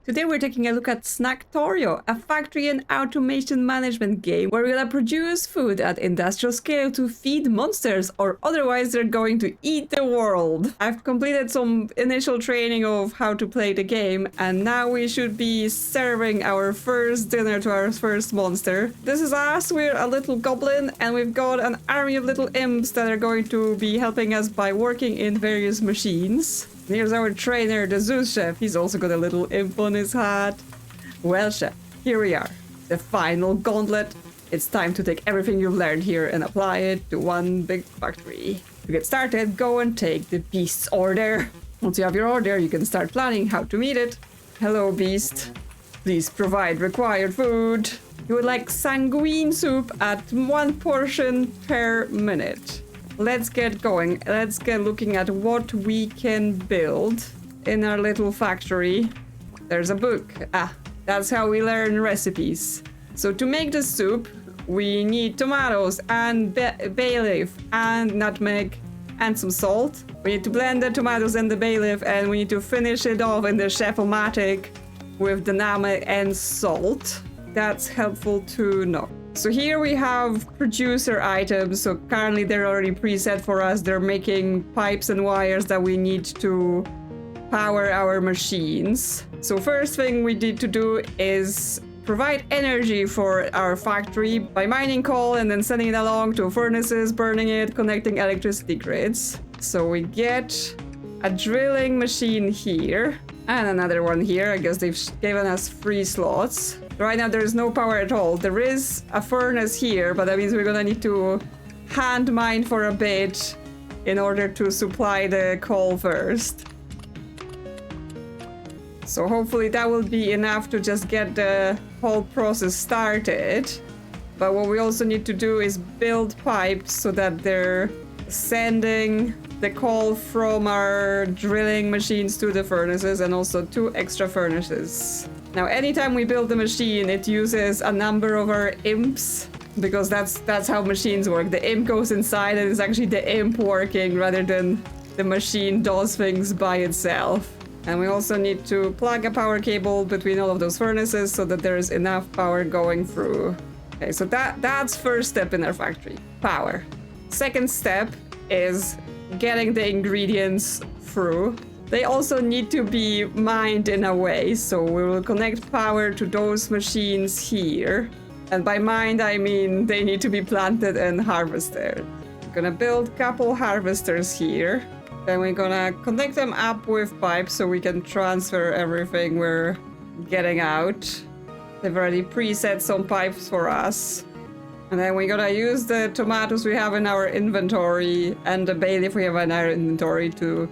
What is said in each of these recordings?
Today we're taking a look at Snacktorio, a factory and automation management game where we're gonna produce food at industrial scale to feed monsters, or otherwise they're going to eat the world. I've completed some initial training of how to play the game, and now we should be serving our first dinner to our first monster. This is us, we're a little goblin, and we've got an army of little imps that are going to be helping us by working in various machines. Here's our trainer, the Zeus chef. He's also got a little imp on his hat. Well, chef, here we are. The final gauntlet. It's time to take everything you've learned here and apply it to one big factory. To get started, go and take the beast's order. Once you have your order, you can start planning how to meet it. Hello, beast. Please provide required food. You would like sanguine soup at 1 portion per minute. Let's get going. Let's get looking at what we can build in our little factory. There's a book. That's how we learn recipes. So to make the soup, we need tomatoes and bay leaf and nutmeg and some salt. We need to blend the tomatoes and the bay leaf, and we need to finish it off in the chef-o-matic with the nutmeg and salt. That's helpful to know. So here we have producer items. So currently they're already preset for us. They're making pipes and wires that we need to power our machines. So first thing we need to do is provide energy for our factory by mining coal and then sending it along to furnaces, burning it, connecting electricity grids. So we get a drilling machine here and another one here. I guess they've given us 3 slots. Right now there is no power at all. There is a furnace here, but that means we're gonna need to hand mine for a bit in order to supply the coal first. So hopefully that will be enough to just get the whole process started. But what we also need to do is build pipes so that they're sending the coal from our drilling machines to the furnaces, and also 2 extra furnaces. Now, anytime we build the machine, it uses a number of our imps, because that's how machines work. The imp goes inside and it's actually the imp working rather than the machine does things by itself. And we also need to plug a power cable between all of those furnaces so that there is enough power going through. Okay, so that's first step in our factory, power. Second step is getting the ingredients through. They also need to be mined in a way, so we will connect power to those machines here. And by mined, I mean they need to be planted and harvested. We're gonna build a couple harvesters here. Then we're gonna connect them up with pipes so we can transfer everything we're getting out. They've already preset some pipes for us. And then we're gonna use the tomatoes we have in our inventory and the bay leaf we have in our inventory to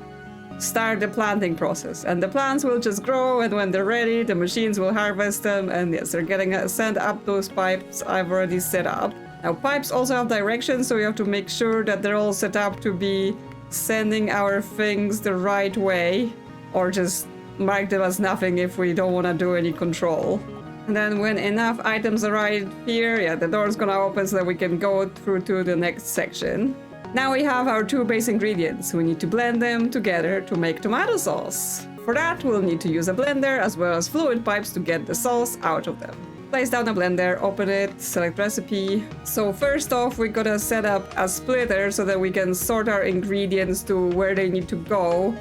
start the planting process. And the plants will just grow, and when they're ready, the machines will harvest them. And yes, they're getting sent up those pipes I've already set up. Now, pipes also have directions, so we have to make sure that they're all set up to be sending our things the right way, or just mark them as nothing if we don't want to do any control. And then when enough items arrive here, yeah, the door's gonna open so that we can go through to the next section. Now we have our 2 base ingredients. We need to blend them together to make tomato sauce. For that, we'll need to use a blender as well as fluid pipes to get the sauce out of them. Place down a blender, open it, select recipe. So first off, we gotta set up a splitter so that we can sort our ingredients to where they need to go,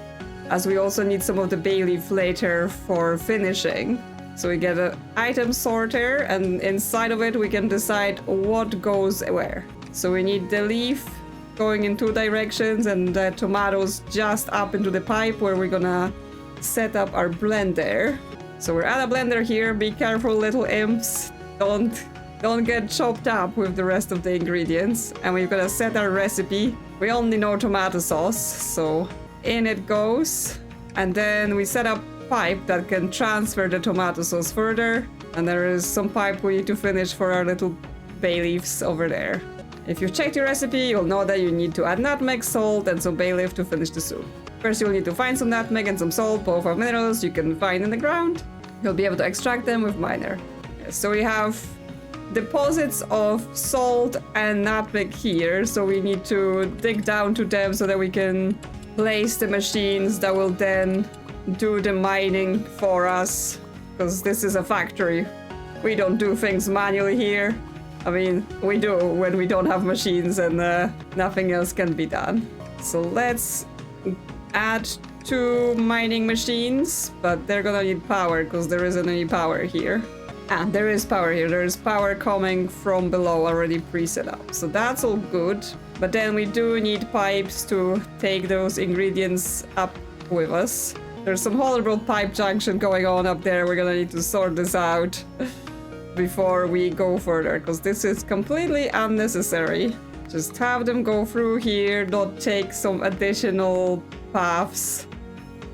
as we also need some of the bay leaf later for finishing. So we get an item sorter, and inside of it we can decide what goes where. So we need the leaf going in 2 directions and the tomatoes just up into the pipe where we're gonna set up our blender. So we're at a blender here. Be careful, little imps. Don't get chopped up with the rest of the ingredients. And we're gonna set our recipe. We only know tomato sauce, so in it goes. And then we set up pipe that can transfer the tomato sauce further. And there is some pipe we need to finish for our little bay leaves over there. If you've checked your recipe, you'll know that you need to add nutmeg, salt, and some bay leaf to finish the soup. First, you'll need to find some nutmeg and some salt, both are minerals you can find in the ground. You'll be able to extract them with miner. So we have deposits of salt and nutmeg here, so we need to dig down to them so that we can place the machines that will then do the mining for us because this is a factory. We don't do things manually here. I mean, we do when we don't have machines and nothing else can be done. So let's add 2 mining machines, but they're gonna need power because there isn't any power here. Ah, there is power here. There is power coming from below already pre-set up. So that's all good. But then we do need pipes to take those ingredients up with us. There's some horrible pipe junction going on up there. We're gonna need to sort this out before we go further, because this is completely unnecessary. Just have them go through here, not take some additional paths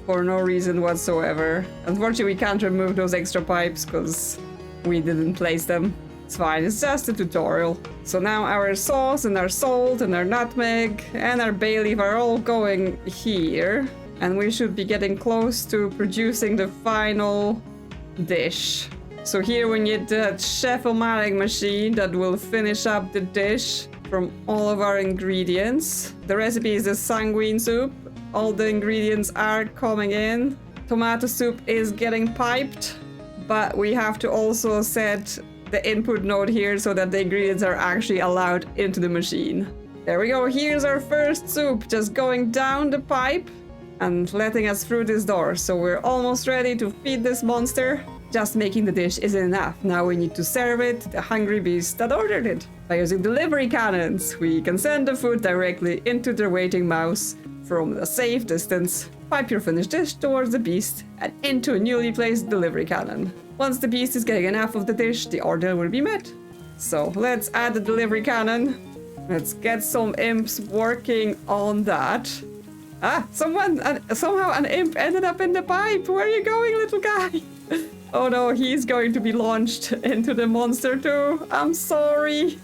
for no reason whatsoever. Unfortunately, we can't remove those extra pipes because we didn't place them. It's fine, it's just a tutorial. So now our sauce and our salt and our nutmeg and our bay leaf are all going here. And we should be getting close to producing the final dish. So here we need that chef-o-matic machine that will finish up the dish from all of our ingredients. The recipe is the sanguine soup. All the ingredients are coming in. Tomato soup is getting piped, but we have to also set the input node here so that the ingredients are actually allowed into the machine. There we go. Here's our first soup just going down the pipe and letting us through this door. So we're almost ready to feed this monster. Just making the dish isn't enough. Now we need to serve it to the hungry beast that ordered it. By using delivery cannons, we can send the food directly into their waiting mouths from a safe distance. Pipe your finished dish towards the beast and into a newly placed delivery cannon. Once the beast is getting enough of the dish, the order will be met. So let's add the delivery cannon. Let's get some imps working on that. Ah, somehow an imp ended up in the pipe. Where are you going, little guy? Oh no, he's going to be launched into the monster too. I'm sorry.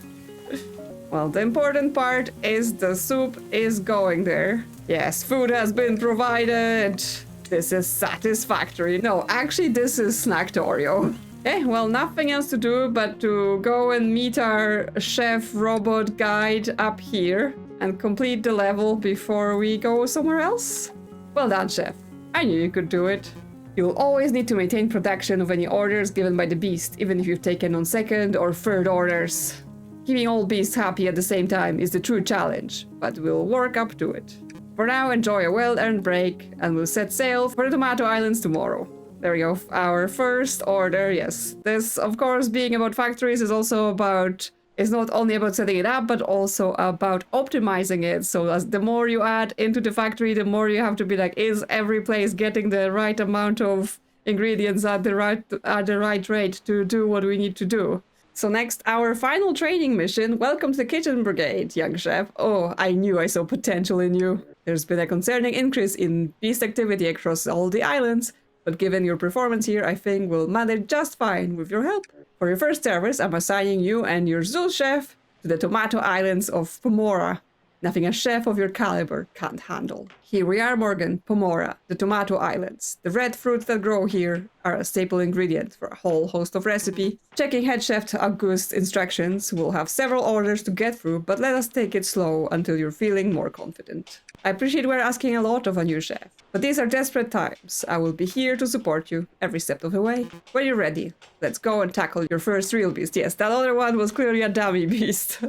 Well, the important part is the soup is going there. Yes, food has been provided. This is satisfactory. No, actually, this is Snacktorio. Okay, well, nothing else to do but to go and meet our chef robot guide up here and complete the level before we go somewhere else. Well done, chef. I knew you could do it. You'll always need to maintain production of any orders given by the beast, even if you've taken on second or third orders. Keeping all beasts happy at the same time is the true challenge, but we'll work up to it. For now, enjoy a well-earned break, and we'll set sail for the Tomato Islands tomorrow. There we go, our first order, yes. This, of course, being about factories is also about... It's not only about setting it up, but also about optimizing it. So as the more you add into the factory, the more you have to be like, is every place getting the right amount of ingredients at the right rate to do what we need to do? So next, our final training mission. Welcome to the kitchen brigade, young chef. Oh, I knew I saw potential in you. There's been a concerning increase in beast activity across all the islands, but given your performance here, I think we'll manage just fine with your help. For your first service, I'm assigning you and your Zul chef to the Tomato Islands of Pomora. Nothing a chef of your caliber can't handle. Here we are, Morgan, Pomora, the Tomato Islands. The red fruits that grow here are a staple ingredient for a whole host of recipes. Checking head chef August's instructions, we'll have several orders to get through, but let us take it slow until you're feeling more confident. I appreciate we're asking a lot of a new chef, but these are desperate times. I will be here to support you every step of the way. When you're ready, let's go and tackle your first real beast. Yes, that other one was clearly a dummy beast.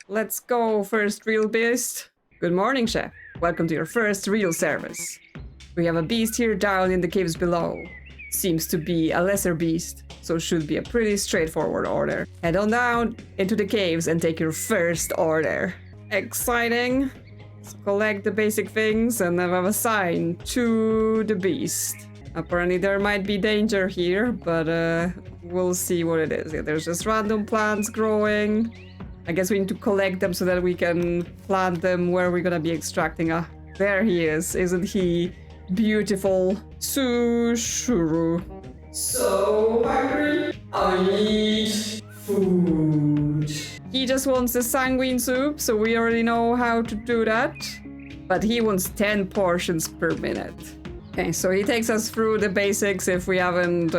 Let's go, first real beast. Good morning, chef. Welcome to your first real service. We have a beast here down in the caves below. Seems to be a lesser beast, so should be a pretty straightforward order. Head on down into the caves and take your first order. Exciting. Let's collect the basic things and have a sign to the beast. Apparently there might be danger here, but we'll see what it is. Yeah, there's just random plants growing. I guess we need to collect them so that we can plant them where we're gonna be extracting. Ah, there he is. Isn't he beautiful? Sushuru. So hungry. I need food. He just wants the sanguine soup, so we already know how to do that. But he wants 10 portions per minute. Okay, so he takes us through the basics if we haven't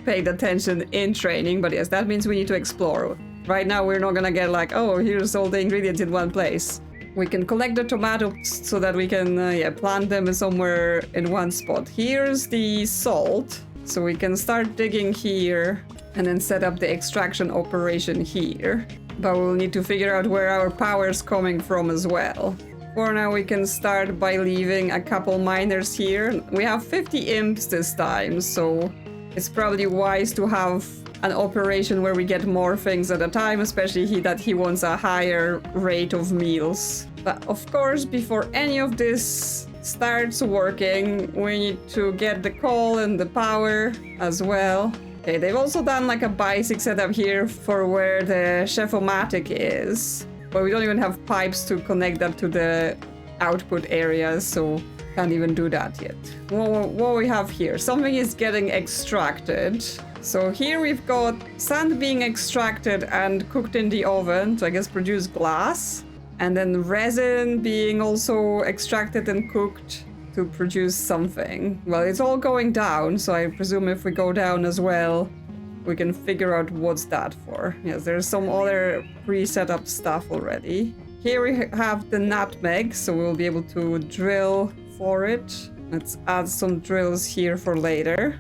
paid attention in training. But yes, that means we need to explore. Right now, we're not gonna get like, oh, here's all the ingredients in one place. We can collect the tomatoes so that we can plant them somewhere in one spot. Here's the salt. So we can start digging here and then set up the extraction operation here. But we'll need to figure out where our power's coming from as well. For now, we can start by leaving a couple miners here. We have 50 imps this time, so it's probably wise to have an operation where we get more things at a time, especially that he wants a higher rate of meals. But of course, before any of this starts working, we need to get the coal and the power as well. Okay, they've also done like a basic setup here for where the chef-o-matic is. But we don't even have pipes to connect that to the output areas, so can't even do that yet. What we have here? Something is getting extracted. So here we've got sand being extracted and cooked in the oven to, I guess, produce glass. And then resin being also extracted and cooked to produce something. Well, it's all going down, so I presume if we go down as well, we can figure out what's that for. Yes, there's some other pre-set up stuff already. Here we have the nutmeg, so we'll be able to drill for it. Let's add some drills here for later.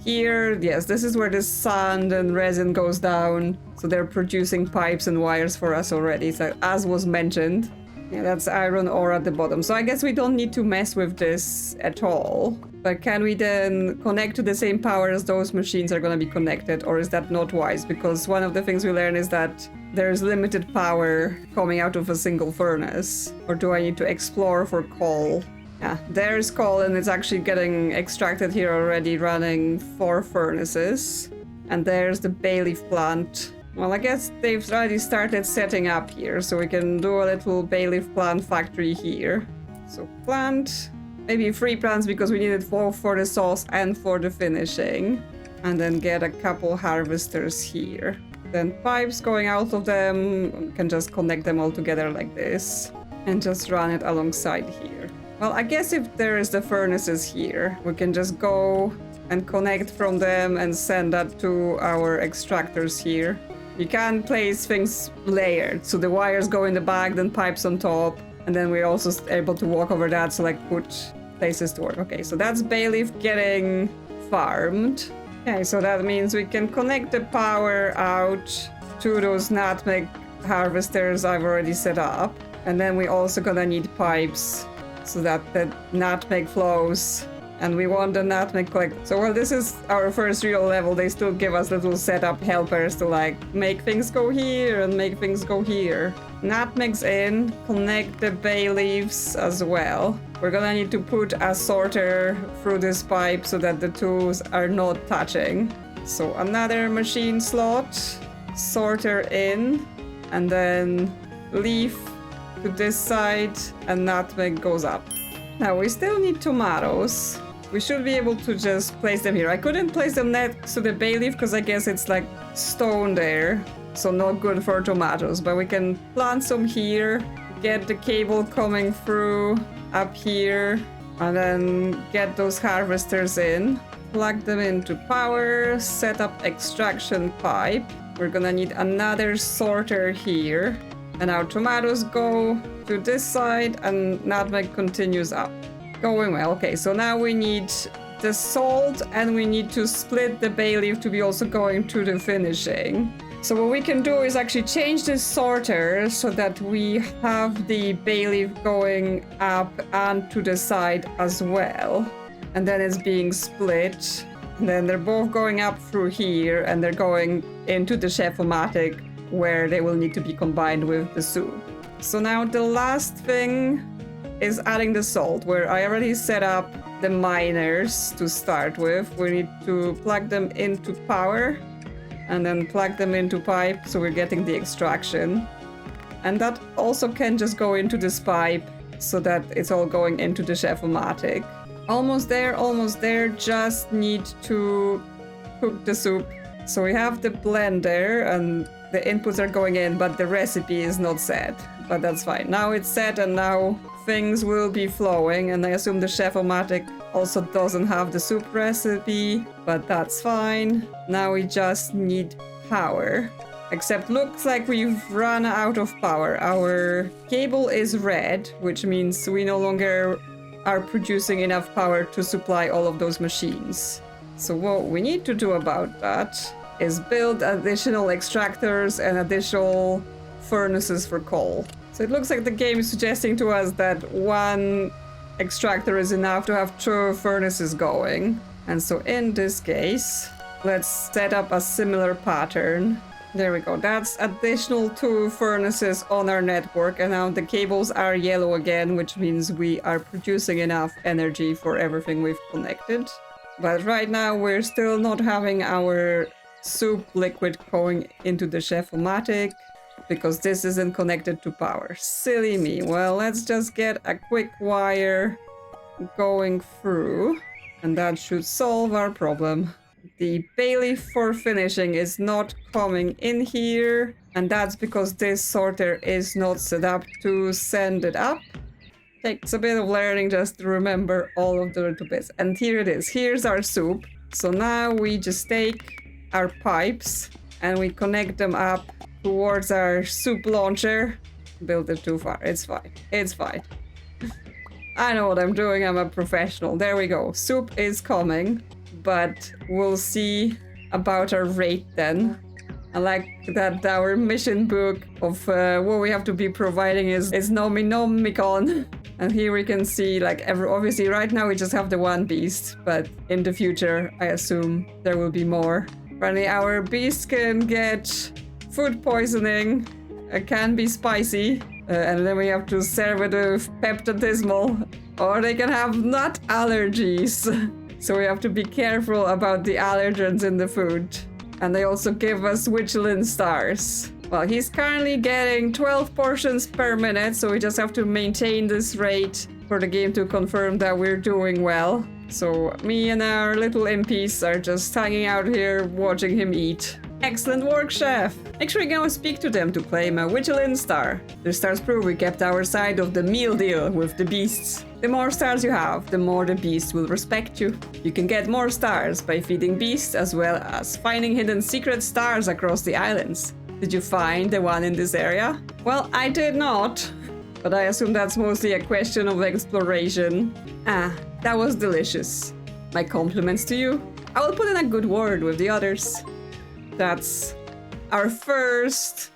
Here, yes, this is where the sand and resin goes down. So they're producing pipes and wires for us already, so as was mentioned. Yeah, that's iron ore at the bottom. So I guess we don't need to mess with this at all. But can we then connect to the same power as those machines are going to be connected? Or is that not wise? Because one of the things we learn is that there's limited power coming out of a single furnace. Or do I need to explore for coal? Yeah, there's coal and it's actually getting extracted here already, running 4 furnaces. And there's the bay leaf plant. Well, I guess they've already started setting up here, so we can do a little bay leaf plant factory here. So plant, maybe 3 plants because we need it for the sauce and for the finishing. And then get a couple harvesters here. Then pipes going out of them, can just connect them all together like this. And just run it alongside here. Well, I guess if there is the furnaces here, we can just go and connect from them and send that to our extractors here. You can place things layered, so the wires go in the back, then pipes on top, and then we're also able to walk over that, so like put places to work. Okay, so that's bay leaf getting farmed. Okay, so that means we can connect the power out to those nutmeg harvesters I've already set up. And then we also gonna need pipes so that the nutmeg flows. And we want the nutmeg collect. So while this is our first real level, they still give us little setup helpers to like make things go here and make things go here. Nutmeg's in, connect the bay leaves as well. We're gonna need to put a sorter through this pipe so that the tools are not touching. So another machine slot, sorter in, and then leaf to this side, and nutmeg goes up. Now we still need tomatoes. We should be able to just place them here. I couldn't place them next to the bay leaf because I guess it's like stone there, so not good for tomatoes. But we can plant some here, get the cable coming through up here, and then get those harvesters in, plug them into power, set up extraction pipe. We're gonna need another sorter here. And our tomatoes go to this side and nutmeg continues up. Going well. Okay, so now we need the salt and we need to split the bay leaf to be also going to the finishing. So what we can do is actually change this sorter so that we have the bay leaf going up and to the side as well. And then it's being split. And then they're both going up through here and they're going into the chef-o-matic where they will need to be combined with the soup. So now the last thing is adding the salt, where I already set up the miners to start with. We need to plug them into power and then plug them into pipe, so we're getting the extraction. And that also can just go into this pipe so that it's all going into the chef-o-matic. Almost there, just need to cook the soup. So we have the blender and the inputs are going in, but the recipe is not set. But that's fine. Now it's set and now things will be flowing. And I assume the chef-o-matic also doesn't have the soup recipe, but that's fine. Now we just need power. Except looks like we've run out of power. Our cable is red, which means we no longer are producing enough power to supply all of those machines. So what we need to do about that is build additional extractors and additional furnaces for coal. So it looks like the game is suggesting to us that one extractor is enough to have 2 furnaces going. And so in this case, let's set up a similar pattern. There we go. That's additional 2 furnaces on our network. And now the cables are yellow again, which means we are producing enough energy for everything we've connected. But right now we're still not having our soup liquid going into the chef-o-matic because this isn't connected to power. Silly me. Well, let's just get a quick wire going through and that should solve our problem. The bay leaf for finishing is not coming in here, and that's because this sorter is not set up to send it up. Takes a bit of learning just to remember all of the little bits. And here it is. Here's our soup. So now we just take our pipes and we connect them up towards our soup launcher. Build it too far. It's fine. It's fine. I know what I'm doing. I'm a professional. There we go. Soup is coming. But we'll see about our rate then. I like that our mission book of what we have to be providing is Nominomicon. And here we can see like obviously right now we just have the one beast, but in the future I assume there will be more. Apparently our beast can get food poisoning, it can be spicy, and then we have to serve it with peptidismal, or they can have nut allergies. So we have to be careful about the allergens in the food. And they also give us Michelin stars. Well, he's currently getting 12 portions per minute, so we just have to maintain this rate for the game to confirm that we're doing well. So me and our little impies are just hanging out here watching him eat. Excellent work, chef! Make sure you go speak to them to claim a Michelin star. The stars prove we kept our side of the meal deal with the beasts. The more stars you have, the more the beast will respect you. You can get more stars by feeding beasts as well as finding hidden secret stars across the islands. Did you find the one in this area? Well, I did not, but I assume that's mostly a question of exploration. Ah, that was delicious. My compliments to you. I will put in a good word with the others. That's our first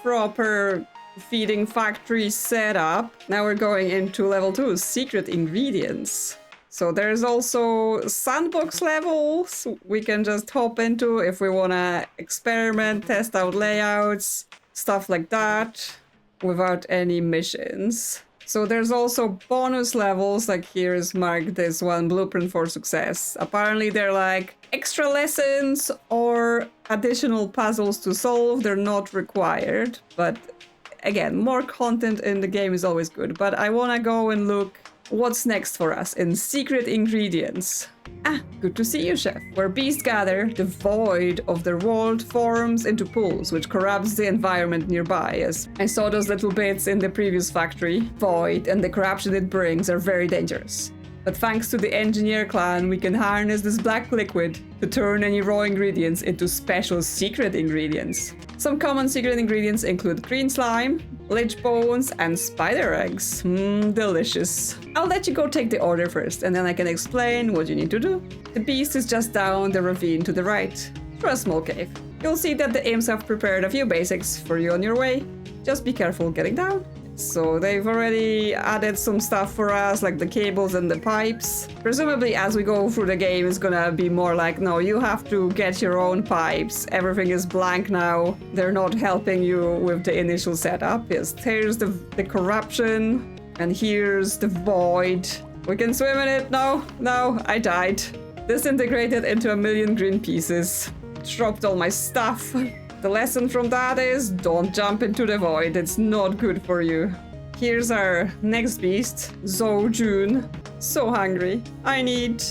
proper feeding factory setup. Now we're going into level 2, secret ingredients. So there's also sandbox levels we can just hop into if we want to experiment, test out layouts, stuff like that, without any missions. So there's also bonus levels, like here is marked this one, Blueprint for Success. Apparently they're like extra lessons or additional puzzles to solve. They're not required, but again, more content in the game is always good. But I want to go and look what's next for us in secret ingredients. Ah, good to see you, chef. Where beasts gather, the void of their world forms into pools, which corrupts the environment nearby. As I saw those little bits in the previous factory. Void and the corruption it brings are very dangerous. But thanks to the engineer clan, we can harness this black liquid to turn any raw ingredients into special secret ingredients. Some common secret ingredients include green slime, lich bones, and spider eggs. Delicious. I'll let you go take the order first, and then I can explain what you need to do. The beast is just down the ravine to the right, through a small cave. You'll see that the imps have prepared a few basics for you on your way. Just be careful getting down. So they've already added some stuff for us, like the cables and the pipes. Presumably as we go through the game, it's gonna be more like, no, you have to get your own pipes. Everything is blank now. They're not helping you with the initial setup. Yes, here's the corruption, and here's the void. We can swim in it. No, I died. Disintegrated into a million green pieces. Dropped all my stuff. The lesson from that is don't jump into the void, it's not good for you. Here's our next beast, Zhou Jun. So hungry. I need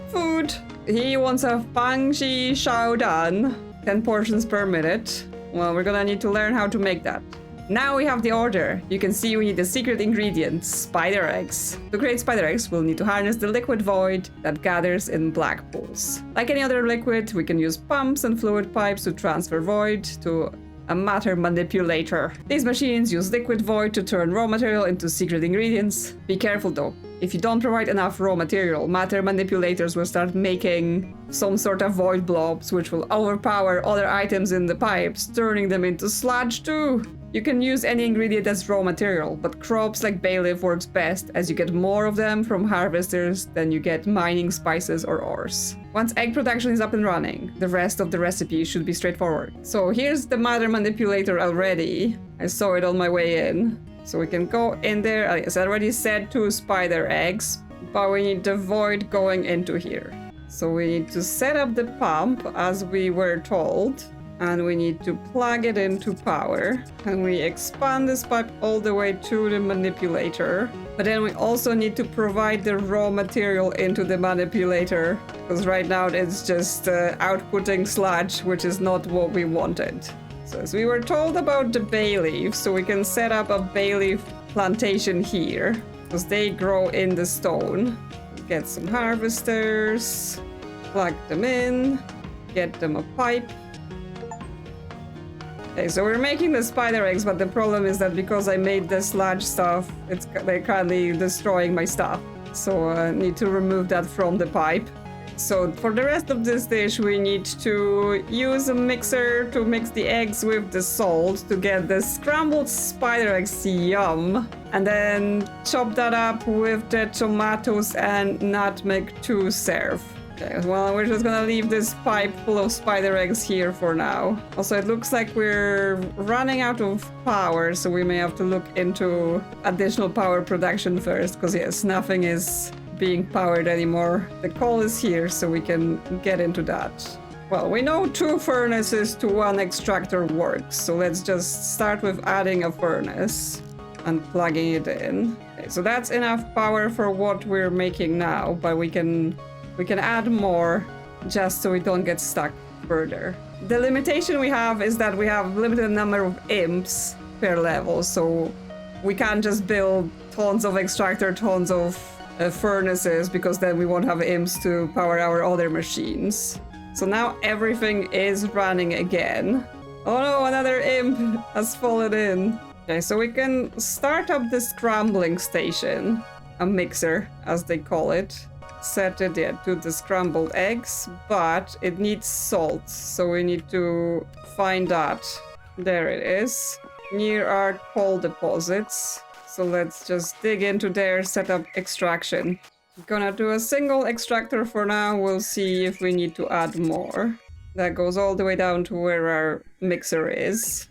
food. He wants a Fangxi Shaodan, 10 portions per minute. Well, we're gonna need to learn how to make that. Now we have the order. You can see we need the secret ingredient, spider eggs. To create spider eggs, we'll need to harness the liquid void that gathers in black pools. Like any other liquid, we can use pumps and fluid pipes to transfer void to a matter manipulator. These machines use liquid void to turn raw material into secret ingredients. Be careful though. if you don't provide enough raw material, matter manipulators will start making some sort of void blobs, which will overpower other items in the pipes, turning them into sludge too. You can use any ingredient as raw material, but crops like bay leaf works best as you get more of them from harvesters than you get mining spices or ores. Once egg production is up and running, the rest of the recipe should be straightforward. So here's the matter manipulator already. I saw it on my way in. So we can go in there. It's already set 2 spider eggs, but we need the void going into here. So we need to set up the pump as we were told, and we need to plug it into power. And we expand this pipe all the way to the manipulator. But then we also need to provide the raw material into the manipulator, because right now it's just outputting sludge, which is not what we wanted. So as we were told about the bay leaf, so we can set up a bay leaf plantation here, because they grow in the stone. Get some harvesters, plug them in, get them a pipe. Okay, so we're making the spider eggs, but the problem is that because I made the sludge stuff, they're currently destroying my stuff. So I need to remove that from the pipe. So for the rest of this dish, we need to use a mixer to mix the eggs with the salt to get the scrambled spider eggs, yum. And then chop that up with the tomatoes and nutmeg to serve. Okay, well, we're just gonna leave this pipe full of spider eggs here for now. Also, it looks like we're running out of power, so we may have to look into additional power production first, because yes, nothing is being powered anymore. The coal is here, so we can get into that. Well, we know 2 furnaces to 1 extractor works, so let's just start with adding a furnace and plugging it in. Okay, so that's enough power for what we're making now, but we can add more just so we don't get stuck further. The limitation we have is that we have limited number of imps per level, so we can't just build tons of extractor, tons of furnaces, because then we won't have imps to power our other machines. So now everything is running again. Oh no, another imp has fallen in. Okay, so we can start up the scrambling station, a mixer as they call it. Set it to the scrambled eggs, but it needs salt, so we need to find that. There it is, near our coal deposits. So let's just dig into there, set up extraction. Gonna do a single extractor for now. We'll see if we need to add more. That goes all the way down to where our mixer is.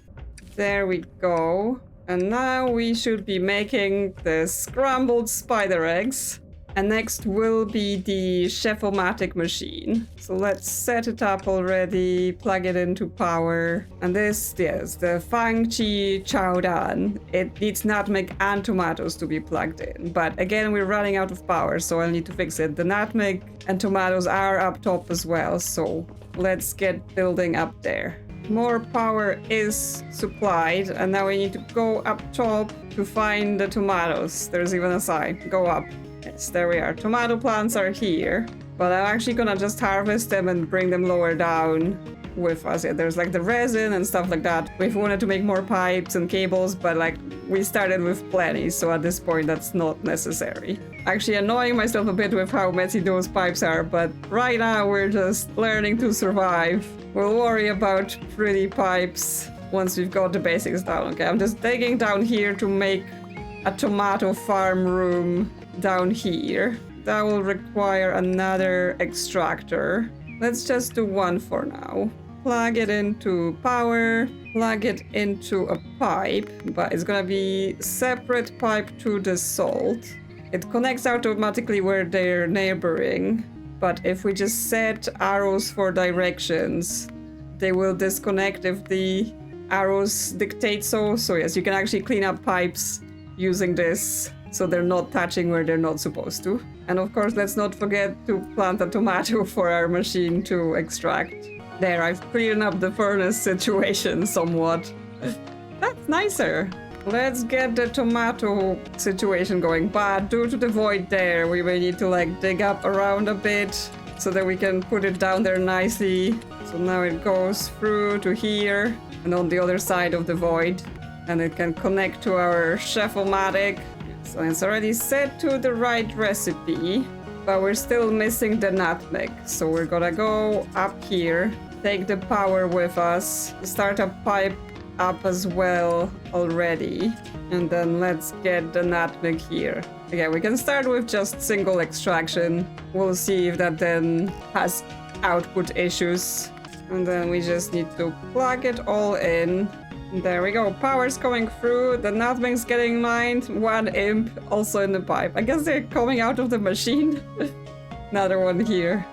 There we go. And now we should be making the scrambled spider eggs. And next will be the chef-o-matic machine. So let's set it up already, plug it into power. And this is the Fang Chi Chow Dan. It needs nutmeg and tomatoes to be plugged in. But again, we're running out of power, so I'll need to fix it. The nutmeg and tomatoes are up top as well, so let's get building up there. More power is supplied, and now we need to go up top to find the tomatoes. There's even a sign, go up. Yes, there we are. Tomato plants are here, but I'm actually gonna just harvest them and bring them lower down with us. Yeah, there's like the resin and stuff like that. We've wanted to make more pipes and cables, but like we started with plenty, so at this point that's not necessary. Actually annoying myself a bit with how messy those pipes are, but right now we're just learning to survive. We'll worry about pretty pipes once we've got the basics down. Okay, I'm just digging down here to make a tomato farm room down here. That will require another extractor. Let's just do 1 for now. Plug it into power, plug it into a pipe, but it's gonna be separate pipe to the salt. It connects automatically where they're neighboring, but if we just set arrows for directions, they will disconnect if the arrows dictate so. So yes, you can actually clean up pipes using this, so they're not touching where they're not supposed to. And of course, let's not forget to plant a tomato for our machine to extract. There, I've cleaned up the furnace situation somewhat. That's nicer. Let's get the tomato situation going, but due to the void there, we may need to like dig up around a bit so that we can put it down there nicely. So now it goes through to here and on the other side of the void, and it can connect to our chef-o-matic. So it's already set to the right recipe, but we're still missing the nutmeg. So we're gonna go up here, take the power with us, start a pipe up as well already, and then let's get the nutmeg here. Okay, we can start with just single extraction. We'll see if that then has output issues. And then we just need to plug it all in. There we go, power's coming through, the nutmeg's getting mined, 1 imp also in the pipe. I guess they're coming out of the machine. Another one here.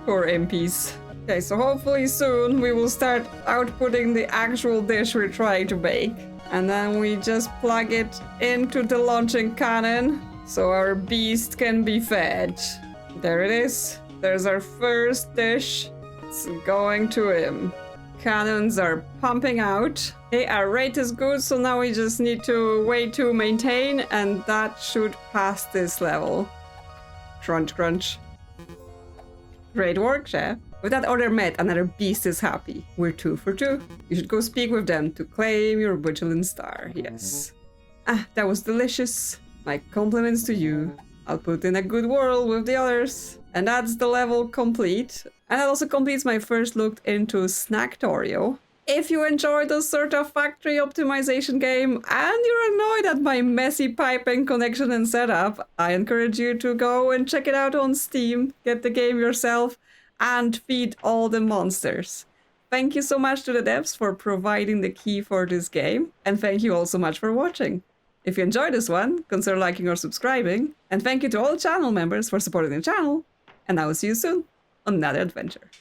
Poor impies. Okay, so hopefully soon we will start outputting the actual dish we're trying to make. And then we just plug it into the launching cannon so our beast can be fed. There it is. There's our first dish. It's going to him. Cannons are pumping out. Okay, our rate is good, so now we just need to wait to maintain, and that should pass this level. Crunch, crunch. Great work, chef. With that order met, another beast is happy. We're 2 for 2. You should go speak with them to claim your Michelin star. Yes. Ah, that was delicious. My compliments to you. I'll put in a good word with the others. And that's the level complete. And that also completes my first look into Snacktorio. If you enjoy this sort of factory optimization game and you're annoyed at my messy piping connection and setup, I encourage you to go and check it out on Steam, get the game yourself, and feed all the monsters. Thank you so much to the devs for providing the key for this game, and thank you all so much for watching. If you enjoyed this one, consider liking or subscribing, and thank you to all channel members for supporting the channel, and I will see you soon on another adventure.